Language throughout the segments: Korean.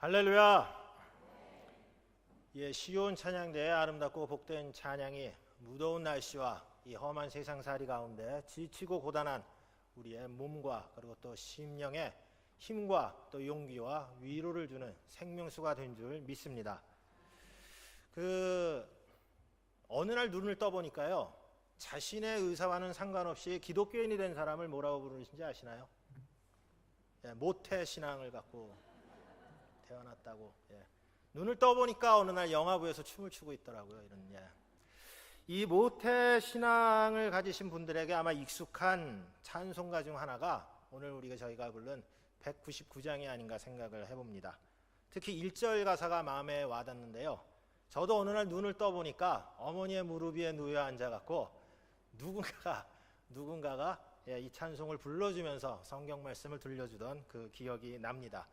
할렐루야. 예, 시온 찬양대의 아름답고 복된 찬양이 무더운 날씨와 이 험한 세상살이 가운데 지치고 고단한 우리의 몸과 그리고 또 심령의 힘과 또 용기와 위로를 주는 생명수가 된 줄 믿습니다. 어느 날 눈을 떠보니까요, 자신의 의사와는 상관없이 기독교인이 된 사람을 뭐라고 부르는지 아시나요? 예, 모태 신앙을 갖고 태어났다고. 예. 눈을 떠보니까 어느 날 영화부에서 춤을 추고 있더라고요. 이 모태 신앙을 가지신 분들에게 아마 익숙한 찬송가 중 하나가 오늘 저희가 부른 199장이 아닌가 생각을 해봅니다. 특히 1절 가사가 마음에 와닿는데요. 저도 어느 날 눈을 떠보니까 어머니의 무릎 위에 누워 앉아갖고 누군가가 이 찬송을 불러주면서 성경 말씀을 들려주던 그 기억이 납니다.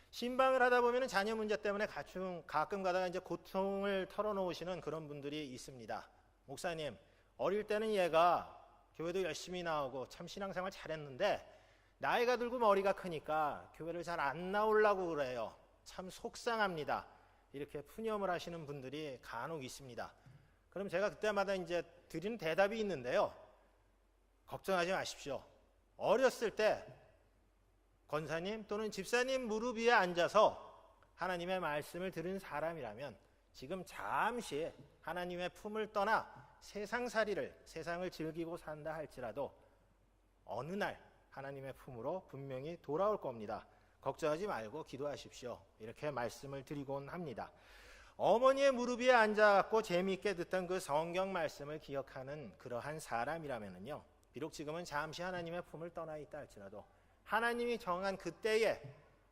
신방을 하다 보면 자녀 문제 때문에 가끔 가다가 고통을 털어놓으시는 그런 분들이 있습니다. 목사님, 어릴 때는 얘가 교회도 열심히 나오고 참 신앙생활 잘했는데 나이가 들고 머리가 크니까 교회를 잘 안 나오려고 그래요. 참 속상합니다. 이렇게 푸념을 하시는 분들이 간혹 있습니다. 그럼 제가 그때마다 드리는 대답이 있는데요. 걱정하지 마십시오. 어렸을 때 권사님 또는 집사님 무릎 위에 앉아서 하나님의 말씀을 들은 사람이라면 지금 잠시 하나님의 품을 떠나 세상을 즐기고 산다 할지라도 어느 날 하나님의 품으로 분명히 돌아올 겁니다. 걱정하지 말고 기도하십시오. 이렇게 말씀을 드리곤 합니다. 어머니의 무릎 위에 앉아갖고 재미있게 듣던 그 성경 말씀을 기억하는 그러한 사람이라면요, 비록 지금은 잠시 하나님의 품을 떠나 있다 할지라도 하나님이 정한 그때에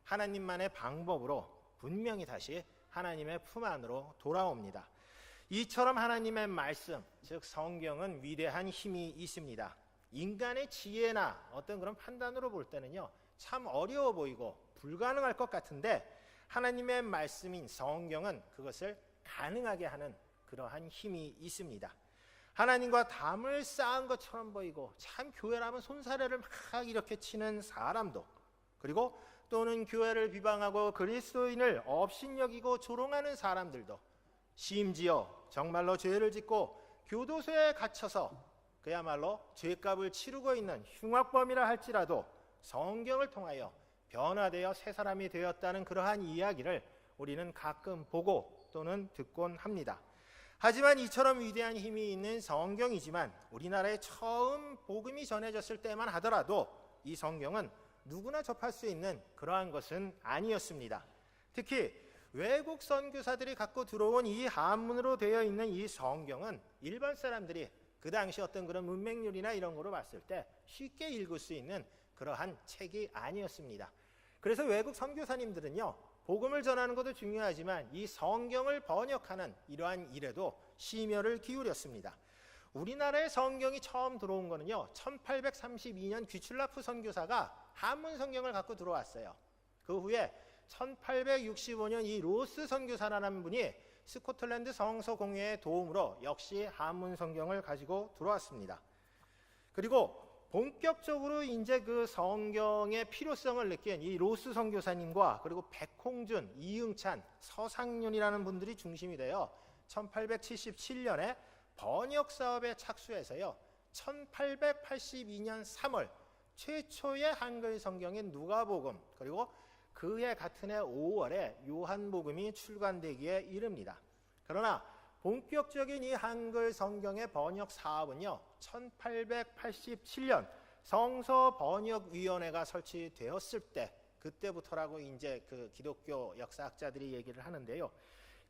하나님만의 방법으로 분명히 다시 하나님의 품 안으로 돌아옵니다. 이처럼 하나님의 말씀, 즉 성경은 위대한 힘이 있습니다. 인간의 지혜나 어떤 그런 판단으로 볼 때는요, 참 어려워 보이고 불가능할 것 같은데 하나님의 말씀인 성경은 그것을 가능하게 하는 그러한 힘이 있습니다. 하나님과 담을 쌓은 것처럼 보이고 참 교회라면 손사래를 막 이렇게 치는 사람도, 그리고 또는 교회를 비방하고 그리스도인을 업신여기고 조롱하는 사람들도, 심지어 정말로 죄를 짓고 교도소에 갇혀서 그야말로 죄값을 치르고 있는 흉악범이라 할지라도 성경을 통하여 변화되어 새 사람이 되었다는 그러한 이야기를 우리는 가끔 보고 또는 듣곤 합니다. 하지만 이처럼 위대한 힘이 있는 성경이지만 우리나라에 처음 복음이 전해졌을 때만 하더라도 이 성경은 누구나 접할 수 있는 그러한 것은 아니었습니다. 특히 외국 선교사들이 갖고 들어온 이 한문으로 되어 있는 이 성경은 일반 사람들이 그 당시 어떤 그런 문맹률이나 이런 거로 봤을 때 쉽게 읽을 수 있는 그러한 책이 아니었습니다. 그래서 외국 선교사님들은요, 복음을 전하는 것도 중요하지만 이 성경을 번역하는 이러한 일에도 심혈을 기울였습니다. 우리나라에 성경이 처음 들어온 거는요, 1832년 귀출라프 선교사가 한문 성경을 갖고 들어왔어요. 그 후에 1865년 이 로스 선교사라는 분이 스코틀랜드 성서 공회의 도움으로 역시 한문 성경을 가지고 들어왔습니다. 그리고 본격적으로 그 성경의 필요성을 느낀 이 로스 선교사님과 그리고 백홍준, 이응찬, 서상윤이라는 분들이 중심이 되어 1877년에 번역 사업에 착수해서요, 1882년 3월 최초의 한글 성경인 누가복음, 그리고 그해 같은 해 5월에 요한복음이 출간되기에 이릅니다. 그러나 본격적인 이 한글 성경의 번역 사업은요, 1887년 성서번역위원회가 설치되었을 때, 그때부터라고 그 기독교 역사학자들이 얘기를 하는데요.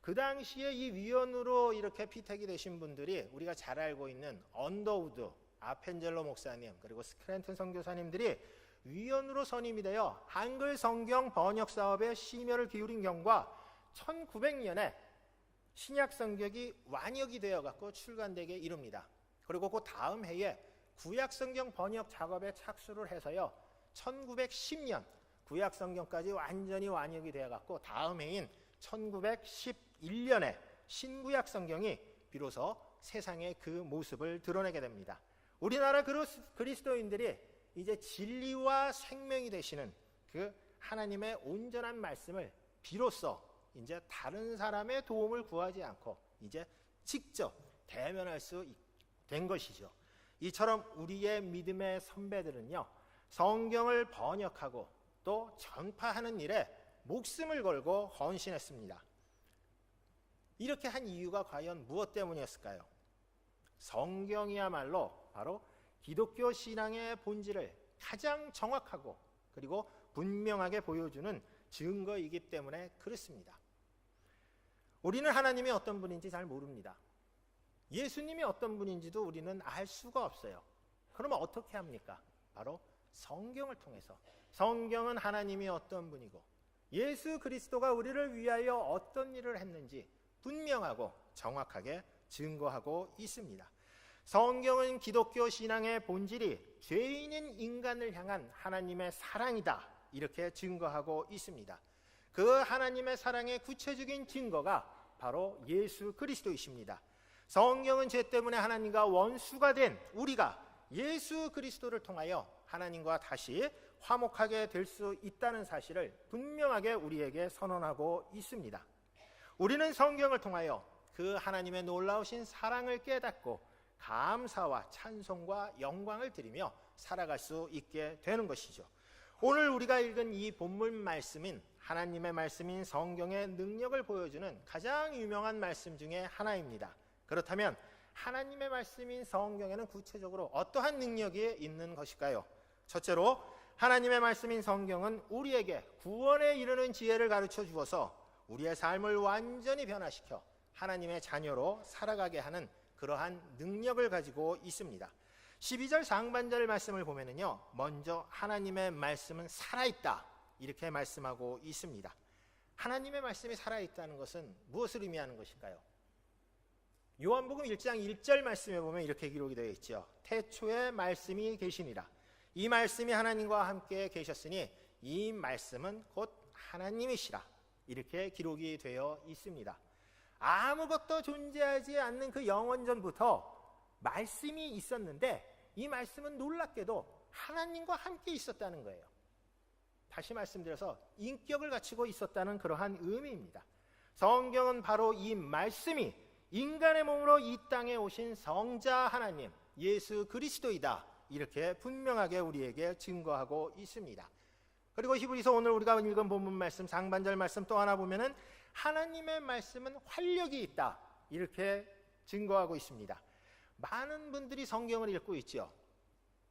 그 당시에 이 위원으로 이렇게 피택이 되신 분들이 우리가 잘 알고 있는 언더우드, 아펜젤로 목사님, 그리고 스크랜튼 선교사님들이 위원으로 선임이 되어 한글 성경 번역 사업에 심혈을 기울인 경과 1900년에 신약 성경이 완역이 되어 갖고 출간되게 이릅니다. 그리고 그 다음 해에 구약 성경 번역 작업에 착수를 해서요, 1910년 구약 성경까지 완전히 완역이 되어 갖고 다음 해인 1911년에 신구약 성경이 비로소 세상의 그 모습을 드러내게 됩니다. 우리나라 그리스도인들이 이제 진리와 생명이 되시는 그 하나님의 온전한 말씀을 비로소 이제 다른 사람의 도움을 구하지 않고 이제 직접 대면할 수 된 것이죠. 이처럼 우리의 믿음의 선배들은요, 성경을 번역하고 또 전파하는 일에 목숨을 걸고 헌신했습니다. 이렇게 한 이유가 과연 무엇 때문이었을까요? 성경이야말로 바로 기독교 신앙의 본질을 가장 정확하고 그리고 분명하게 보여주는 증거이기 때문에 그렇습니다. 우리는 하나님이 어떤 분인지 잘 모릅니다. 예수님이 어떤 분인지도 우리는 알 수가 없어요. 그러면 어떻게 합니까? 바로 성경을 통해서. 성경은 하나님이 어떤 분이고 예수 그리스도가 우리를 위하여 어떤 일을 했는지 분명하고 정확하게 증거하고 있습니다. 성경은 기독교 신앙의 본질이 죄인인 인간을 향한 하나님의 사랑이다, 이렇게 증거하고 있습니다. 그 하나님의 사랑의 구체적인 증거가 바로 예수 그리스도이십니다. 성경은 죄 때문에 하나님과 원수가 된 우리가 예수 그리스도를 통하여 하나님과 다시 화목하게 될 수 있다는 사실을 분명하게 우리에게 선언하고 있습니다. 우리는 성경을 통하여 그 하나님의 놀라우신 사랑을 깨닫고 감사와 찬송과 영광을 드리며 살아갈 수 있게 되는 것이죠. 오늘 우리가 읽은 이 본문 말씀인 하나님의 말씀인 성경의 능력을 보여주는 가장 유명한 말씀 중에 하나입니다. 그렇다면 하나님의 말씀인 성경에는 구체적으로 어떠한 능력이 있는 것일까요? 첫째로 하나님의 말씀인 성경은 우리에게 구원에 이르는 지혜를 가르쳐 주어서 우리의 삶을 완전히 변화시켜 하나님의 자녀로 살아가게 하는 그러한 능력을 가지고 있습니다. 12절 상반절 말씀을 보면은요, 먼저 하나님의 말씀은 살아있다, 이렇게 말씀하고 있습니다. 하나님의 말씀이 살아있다는 것은 무엇을 의미하는 것일까요? 요한복음 1장 1절 말씀에 보면 이렇게 기록이 되어 있죠. 태초에 말씀이 계시니라. 이 말씀이 하나님과 함께 계셨으니 이 말씀은 곧 하나님이시라, 이렇게 기록이 되어 있습니다. 아무것도 존재하지 않는 그 영원전부터 말씀이 있었는데 이 말씀은 놀랍게도 하나님과 함께 있었다는 거예요. 다시 말씀드려서 인격을 갖추고 있었다는 그러한 의미입니다. 성경은 바로 이 말씀이 인간의 몸으로 이 땅에 오신 성자 하나님 예수 그리스도이다, 이렇게 분명하게 우리에게 증거하고 있습니다. 그리고 히브리서 오늘 우리가 읽은 본문 말씀 상반절 말씀 또 하나 보면은 하나님의 말씀은 활력이 있다, 이렇게 증거하고 있습니다. 많은 분들이 성경을 읽고 있죠.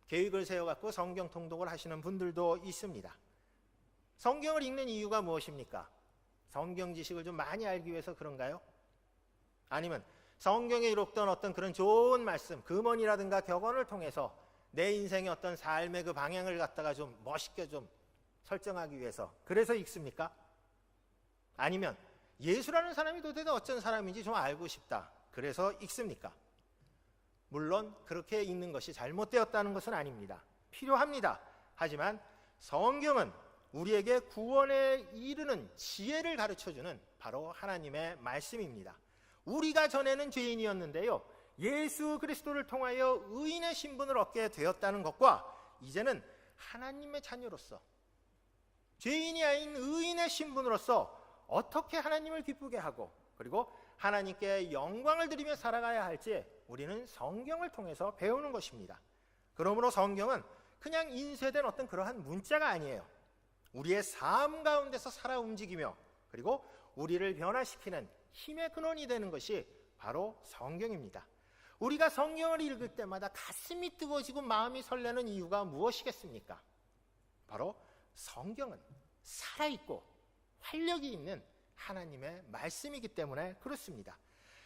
계획을 세워갖고 성경 통독을 하시는 분들도 있습니다. 성경을 읽는 이유가 무엇입니까? 성경 지식을 좀 많이 알기 위해서 그런가요? 아니면 성경에 기록된 어떤 그런 좋은 말씀, 금언이라든가 격언을 통해서 내 인생의 어떤 삶의 그 방향을 갖다가 좀 멋있게 좀 설정하기 위해서 그래서 읽습니까? 아니면 예수라는 사람이 도대체 어떤 사람인지 좀 알고 싶다, 그래서 읽습니까? 물론 그렇게 읽는 것이 잘못되었다는 것은 아닙니다. 필요합니다. 하지만 성경은 우리에게 구원에 이르는 지혜를 가르쳐주는 바로 하나님의 말씀입니다. 우리가 전에는 죄인이었는데요, 예수 그리스도를 통하여 의인의 신분을 얻게 되었다는 것과 이제는 하나님의 자녀로서 죄인이 아닌 의인의 신분으로서 어떻게 하나님을 기쁘게 하고 그리고 하나님께 영광을 드리며 살아가야 할지 우리는 성경을 통해서 배우는 것입니다. 그러므로 성경은 그냥 인쇄된 어떤 그러한 문자가 아니에요. 우리의 삶 가운데서 살아 움직이며 그리고 우리를 변화시키는 힘의 근원이 되는 것이 바로 성경입니다. 우리가 성경을 읽을 때마다 가슴이 뜨거워지고 마음이 설레는 이유가 무엇이겠습니까? 바로 성경은 살아있고 활력이 있는 하나님의 말씀이기 때문에 그렇습니다.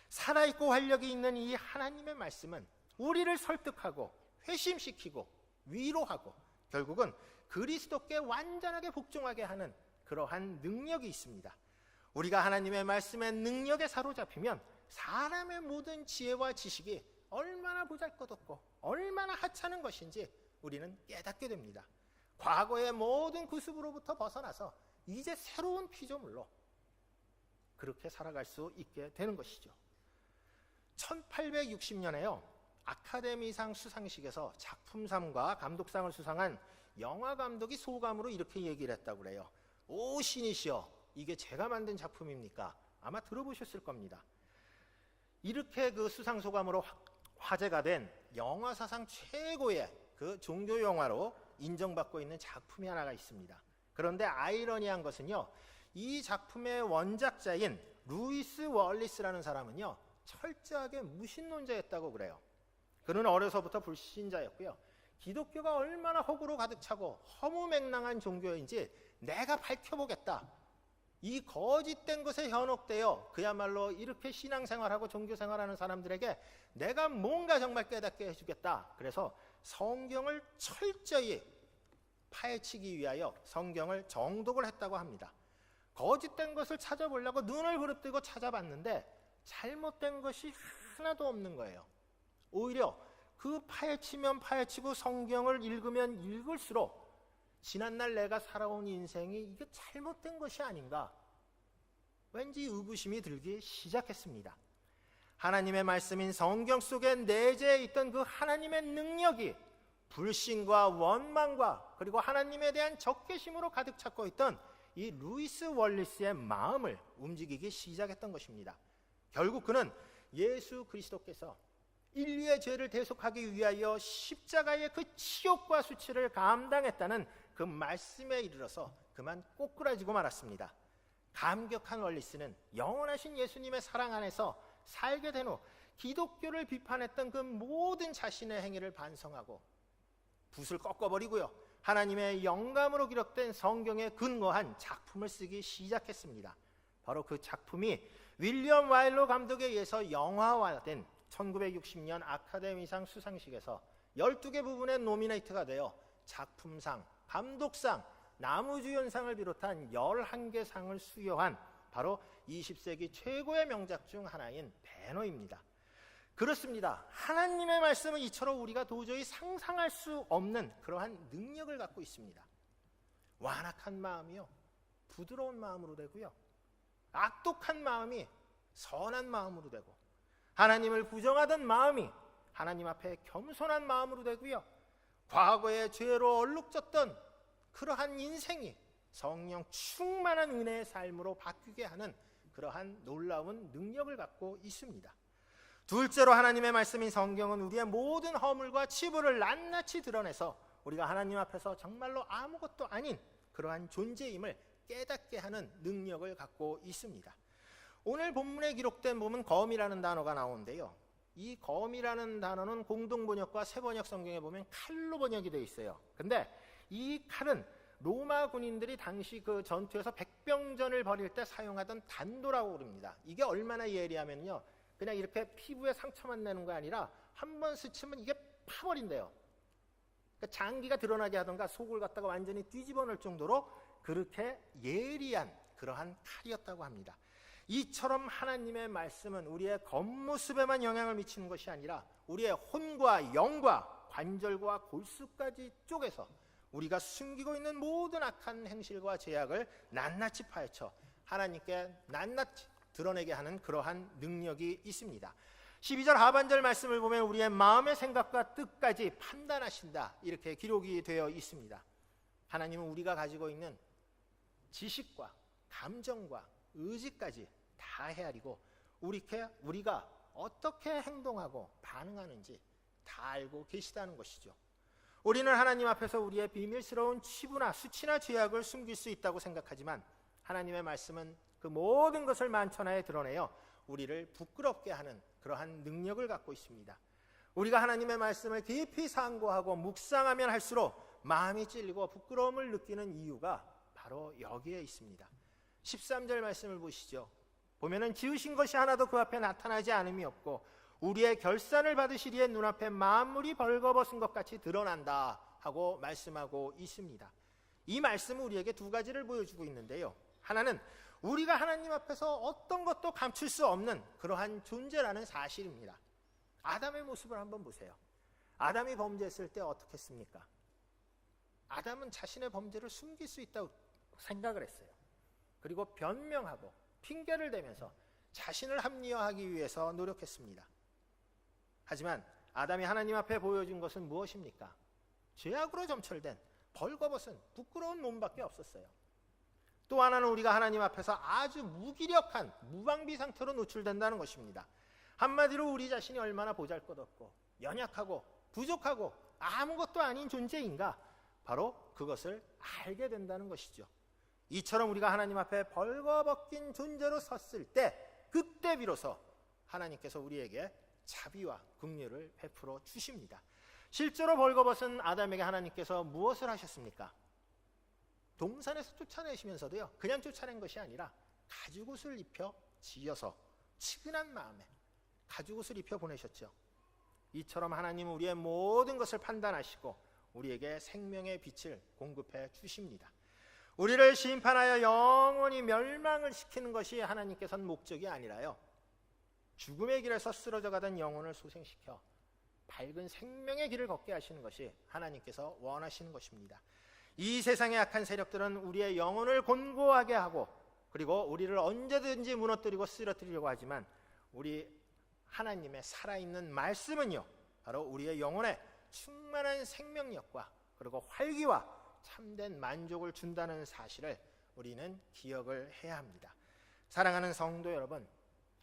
살아있고 활력이 있는 이 하나님의 말씀은 우리를 설득하고 회심시키고 위로하고 결국은 그리스도께 완전하게 복종하게 하는 그러한 능력이 있습니다. 우리가 하나님의 말씀의 능력에 사로잡히면 사람의 모든 지혜와 지식이 얼마나 보잘것없고 얼마나 하찮은 것인지 우리는 깨닫게 됩니다. 과거의 모든 구습으로부터 벗어나서 이제 새로운 피조물로 그렇게 살아갈 수 있게 되는 것이죠. 1860년에요. 아카데미상 수상식에서 작품상과 감독상을 수상한 영화 감독이 소감으로 이렇게 얘기를 했다고 그래요. 오 신이시여, 이게 제가 만든 작품입니까? 아마 들어보셨을 겁니다. 이렇게 그 수상소감으로 화제가 된 영화 사상 최고의 그 종교 영화로 인정받고 있는 작품이 하나가 있습니다. 그런데 아이러니한 것은요, 이 작품의 원작자인 루이스 월리스라는 사람은요, 철저하게 무신론자였다고 그래요. 그는 어려서부터 불신자였고요. 기독교가 얼마나 허구로 가득 차고 허무맹랑한 종교인지 내가 밝혀보겠다. 이 거짓된 것에 현혹되어 그야말로 이렇게 신앙생활하고 종교생활하는 사람들에게 내가 뭔가 정말 깨닫게 해주겠다. 그래서 성경을 철저히 파헤치기 위하여 성경을 정독을 했다고 합니다. 거짓된 것을 찾아보려고 눈을 부릅뜨고 찾아봤는데 잘못된 것이 하나도 없는 거예요. 오히려 그 파헤치면 파헤치고 성경을 읽으면 읽을수록 지난날 내가 살아온 인생이 이게 잘못된 것이 아닌가, 왠지 의구심이 들기 시작했습니다. 하나님의 말씀인 성경 속에 내재해 있던 그 하나님의 능력이 불신과 원망과 그리고 하나님에 대한 적개심으로 가득 찼고 있던 이 루이스 월리스의 마음을 움직이기 시작했던 것입니다. 결국 그는 예수 그리스도께서 인류의 죄를 대속하기 위하여 십자가의 그 치욕과 수치를 감당했다는 그 말씀에 이르러서 그만 꼬꾸라지고 말았습니다. 감격한 월리스는 영원하신 예수님의 사랑 안에서 살게 된 후 기독교를 비판했던 그 모든 자신의 행위를 반성하고 붓을 꺾어버리고요, 하나님의 영감으로 기록된 성경에 근거한 작품을 쓰기 시작했습니다. 바로 그 작품이 윌리엄 와일로 감독에 의해서 영화화된 1960년 아카데미상 수상식에서 12개 부분에 노미네이트가 되어 작품상, 감독상, 나무주연상을 비롯한 11개 상을 수여한 바로 20세기 최고의 명작 중 하나인 배너입니다. 그렇습니다. 하나님의 말씀은 이처럼 우리가 도저히 상상할 수 없는 그러한 능력을 갖고 있습니다. 완악한 마음이요, 부드러운 마음으로 되고요, 악독한 마음이 선한 마음으로 되고, 하나님을 부정하던 마음이 하나님 앞에 겸손한 마음으로 되고요, 과거의 죄로 얼룩졌던 그러한 인생이 성령 충만한 은혜의 삶으로 바뀌게 하는 그러한 놀라운 능력을 갖고 있습니다. 둘째로 하나님의 말씀인 성경은 우리의 모든 허물과 치부를 낱낱이 드러내서 우리가 하나님 앞에서 정말로 아무것도 아닌 그러한 존재임을 깨닫게 하는 능력을 갖고 있습니다. 오늘 본문에 기록된 보면 검이라는 단어가 나오는데요, 이 검이라는 단어는 공동번역과 새번역 성경에 보면 칼로 번역이 되어 있어요. 근데 이 칼은 로마 군인들이 당시 그 전투에서 백병전을 벌일 때 사용하던 단도라고 그럽니다. 이게 얼마나 예리하면요, 그냥 이렇게 피부에 상처만 내는 거 아니라 한 번 스치면 이게 파버린대요. 그러니까 장기가 드러나게 하던가 속을 갖다가 완전히 뒤집어 놓을 정도로 그렇게 예리한 그러한 칼이었다고 합니다. 이처럼 하나님의 말씀은 우리의 겉모습에만 영향을 미치는 것이 아니라 우리의 혼과 영과 관절과 골수까지 쪼개서 우리가 숨기고 있는 모든 악한 행실과 죄악을 낱낱이 파헤쳐 하나님께 낱낱이 드러내게 하는 그러한 능력이 있습니다. 12절 하반절 말씀을 보면 우리의 마음의 생각과 뜻까지 판단하신다, 이렇게 기록이 되어 있습니다. 하나님은 우리가 가지고 있는 지식과 감정과 의지까지 다 헤아리고 우리가 어떻게 행동하고 반응하는지 다 알고 계시다는 것이죠. 우리는 하나님 앞에서 우리의 비밀스러운 치부나 수치나 죄악을 숨길 수 있다고 생각하지만 하나님의 말씀은 그 모든 것을 만천하에 드러내어 우리를 부끄럽게 하는 그러한 능력을 갖고 있습니다. 우리가 하나님의 말씀을 깊이 상고하고 묵상하면 할수록 마음이 찔리고 부끄러움을 느끼는 이유가 바로 여기에 있습니다. 13절 말씀을 보시죠. 보면은 지으신 것이 하나도 그 앞에 나타나지 않음이 없고 우리의 결산을 받으시리에 눈앞에 만물이 벌거벗은 것 같이 드러난다 하고 말씀하고 있습니다. 이 말씀은 우리에게 두 가지를 보여주고 있는데요, 하나는 우리가 하나님 앞에서 어떤 것도 감출 수 없는 그러한 존재라는 사실입니다. 아담의 모습을 한번 보세요. 아담이 범죄했을 때 어떻게 했습니까? 아담은 자신의 범죄를 숨길 수 있다고 생각을 했어요. 그리고 변명하고 핑계를 대면서 자신을 합리화하기 위해서 노력했습니다. 하지만 아담이 하나님 앞에 보여준 것은 무엇입니까? 죄악으로 점철된 벌거벗은 부끄러운 몸밖에 없었어요. 또 하나는 우리가 하나님 앞에서 아주 무기력한 무방비 상태로 노출된다는 것입니다. 한마디로 우리 자신이 얼마나 보잘것없고 연약하고 부족하고 아무것도 아닌 존재인가, 바로 그것을 알게 된다는 것이죠. 이처럼 우리가 하나님 앞에 벌거벗긴 존재로 섰을 때, 그때 비로소 하나님께서 우리에게 자비와 긍휼을 베풀어 주십니다. 실제로 벌거벗은 아담에게 하나님께서 무엇을 하셨습니까? 동산에서 쫓아내시면서도요, 그냥 쫓아낸 것이 아니라 가죽옷을 입혀 지어서 치근한 마음에 가죽옷을 입혀 보내셨죠. 이처럼 하나님은 우리의 모든 것을 판단하시고 우리에게 생명의 빛을 공급해 주십니다. 우리를 심판하여 영원히 멸망을 시키는 것이 하나님께서는 목적이 아니라요, 죽음의 길에서 쓰러져 가던 영혼을 소생시켜 밝은 생명의 길을 걷게 하시는 것이 하나님께서 원하시는 것입니다. 이 세상의 악한 세력들은 우리의 영혼을 곤고하게 하고, 그리고 우리를 언제든지 무너뜨리고 쓰러뜨리려고 하지만, 우리 하나님의 살아있는 말씀은요, 바로 우리의 영혼에 충만한 생명력과 그리고 활기와 참된 만족을 준다는 사실을 우리는 기억을 해야 합니다. 사랑하는 성도 여러분,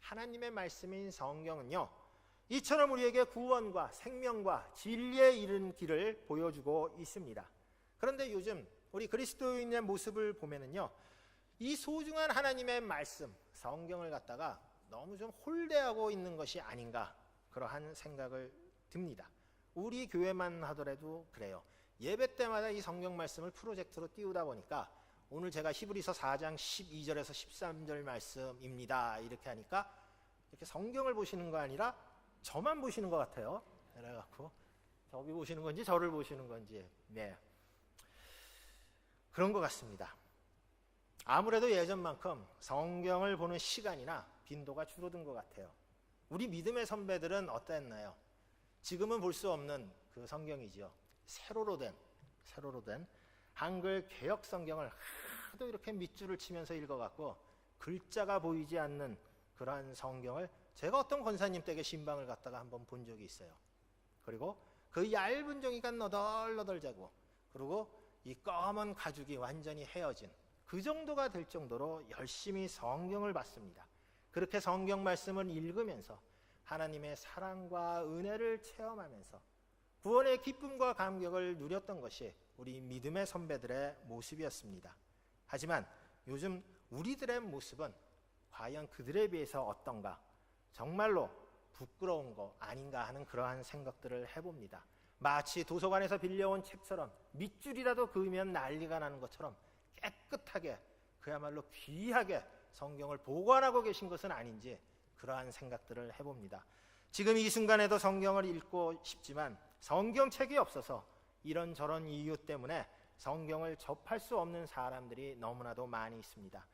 하나님의 말씀인 성경은요, 이처럼 우리에게 구원과 생명과 진리에 이른 길을 보여주고 있습니다. 그런데 요즘 우리 그리스도인의 모습을 보면은요, 이 소중한 하나님의 말씀, 성경을 갖다가 너무 좀 홀대하고 있는 것이 아닌가, 그러한 생각을 듭니다. 우리 교회만 하더라도 그래요. 예배 때마다 이 성경 말씀을 프로젝트로 띄우다 보니까, 오늘 제가 히브리서 4장 12절에서 13절 말씀입니다 이렇게 하니까, 이렇게 성경을 보시는 거 아니라 저만 보시는 것 같아요. 그래갖고 저기 보시는 건지 저를 보시는 건지, 그런 것 같습니다. 아무래도 예전만큼 성경을 보는 시간이나 빈도가 줄어든 것 같아요. 우리 믿음의 선배들은 어땠나요? 지금은 볼 수 없는 그 성경이지요. 세로로 된 한글 개역 성경을 하도 이렇게 밑줄을 치면서 읽어갖고 글자가 보이지 않는 그러한 성경을 제가 어떤 권사님 댁에 신방을 갔다가 한번 본 적이 있어요. 그리고 그 얇은 종이가 너덜너덜자고, 그리고 이 검은 가죽이 완전히 헤어진 그 정도가 될 정도로 열심히 성경을 봤습니다. 그렇게 성경 말씀을 읽으면서 하나님의 사랑과 은혜를 체험하면서 구원의 기쁨과 감격을 누렸던 것이 우리 믿음의 선배들의 모습이었습니다. 하지만 요즘 우리들의 모습은 과연 그들에 비해서 어떤가, 정말로 부끄러운 거 아닌가 하는 그러한 생각들을 해봅니다. 마치 도서관에서 빌려온 책처럼 밑줄이라도 그으면 난리가 나는 것처럼 깨끗하게, 그야말로 귀하게 성경을 보관하고 계신 것은 아닌지, 그러한 생각들을 해봅니다. 지금 이 순간에도 성경을 읽고 싶지만 성경책이 없어서 이런저런 이유 때문에 성경을 접할 수 없는 사람들이 너무나도 많이 있습니다.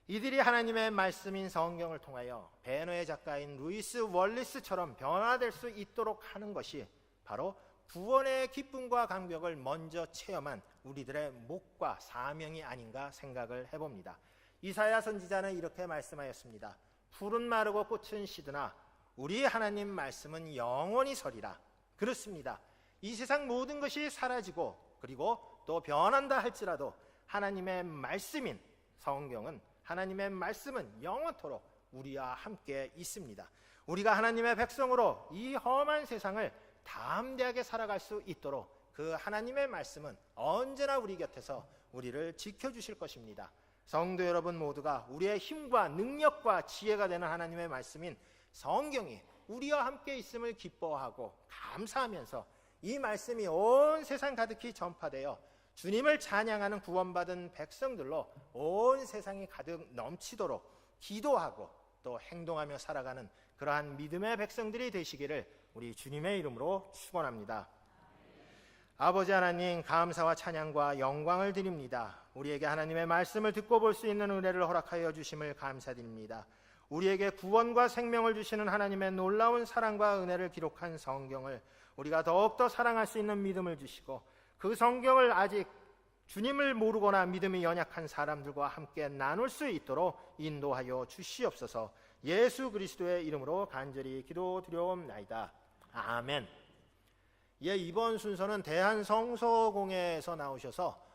이들이 하나님의 말씀인 성경을 통하여 배너의 작가인 루이스 월리스처럼 변화될 수 있도록 하는 것이 바로 구원의 기쁨과 감격을 먼저 체험한 우리들의 목과 사명이 아닌가 생각을 해봅니다. 이사야 선지자는 이렇게 말씀하였습니다. 풀은 마르고 꽃은 시드나 우리 하나님 말씀은 영원히 서리라. 그렇습니다. 이 세상 모든 것이 사라지고 그리고 또 변한다 할지라도 하나님의 말씀인 성경은, 하나님의 말씀은 영원토록 우리와 함께 있습니다. 우리가 하나님의 백성으로 이 험한 세상을 담대하게 살아갈 수 있도록 그 하나님의 말씀은 언제나 우리 곁에서 우리를 지켜주실 것입니다. 성도 여러분 모두가 우리의 힘과 능력과 지혜가 되는 하나님의 말씀인 성경이 우리와 함께 있음을 기뻐하고 감사하면서 이 말씀이 온 세상 가득히 전파되어 주님을 찬양하는 구원받은 백성들로 온 세상이 가득 넘치도록 기도하고 또 행동하며 살아가는 그러한 믿음의 백성들이 되시기를 우리 주님의 이름으로 축원합니다. 아버지 하나님, 감사와 찬양과 영광을 드립니다. 우리에게 하나님의 말씀을 듣고 볼 수 있는 은혜를 허락하여 주심을 감사드립니다. 우리에게 구원과 생명을 주시는 하나님의 놀라운 사랑과 은혜를 기록한 성경을 우리가 더욱더 사랑할 수 있는 믿음을 주시고, 그 성경을 아직 주님을 모르거나 믿음이 연약한 사람들과 함께 나눌 수 있도록 인도하여 주시옵소서. 예수 그리스도의 이름으로 간절히 기도드려옵나이다. 아멘. 이번 순서는 대한성서공회에서 나오셔서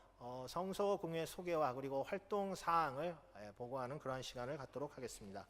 성서 공회 소개와 그리고 활동 사항을 보고하는 그러한 시간을 갖도록 하겠습니다.